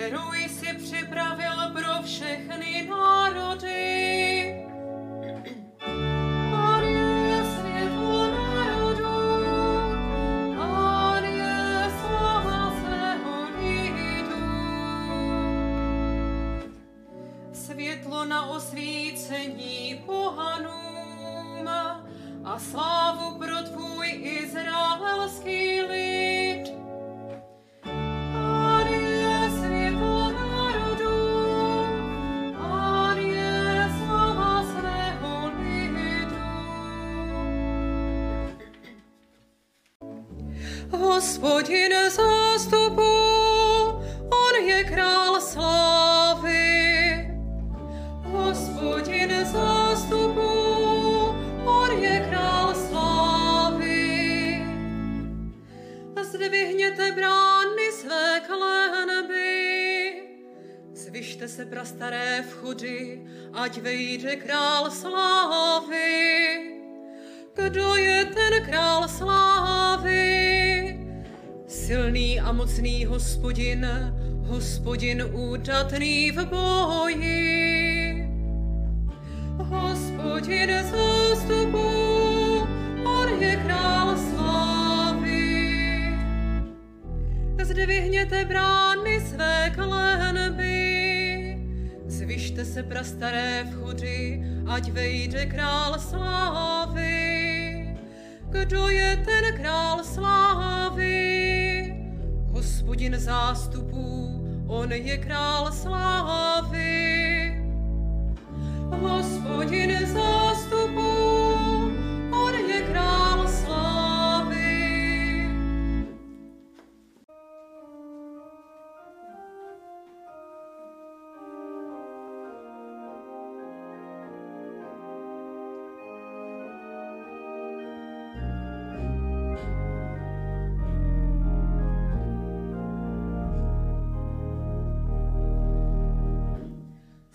kterou jsi připravil pro všechny národy. Pán je světlo národů, Pán je sláva svého lidu. Světlo na osvícení pohanům a slávu pro tvůj izraelský lid. Pán je světlo národů, Pán je sláva svého lidu. Hospodin zástupu, on je král slávy. Hospodin zástupu, on je král slávy. Zdvihněte brány své klenby, zvyšte se prastaré vchody, ať vejde král slávy. Kdo je ten král slávy? Silný a mocný Hospodin, Hospodin údatný v boji. Hospodin zástupu, on je král slávy. Zdvihněte brány své klenby, zvyšte se prastaré vchody, ať vejde král slávy. Kdo je ten král slávy? Hospodin zástupů, on je král slávy. Hospodin zástupů, on je král slávy.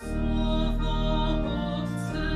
Slovo Otce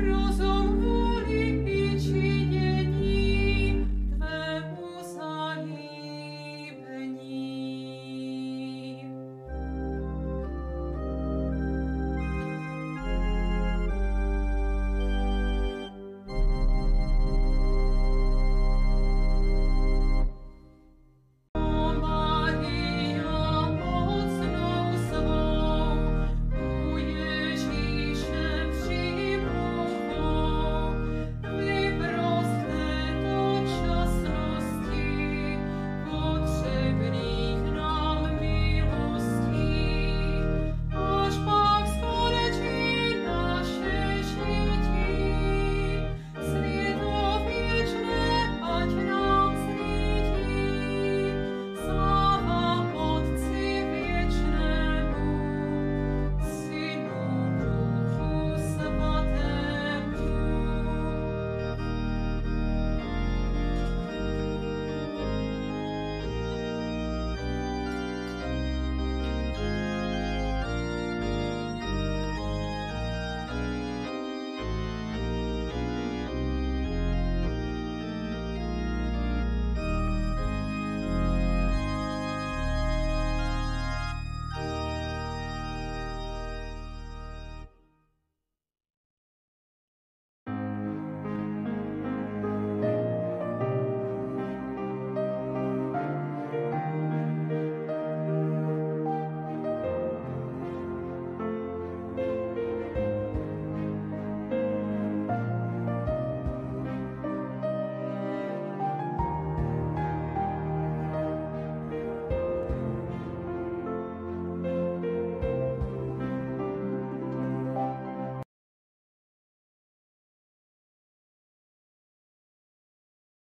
rozhodně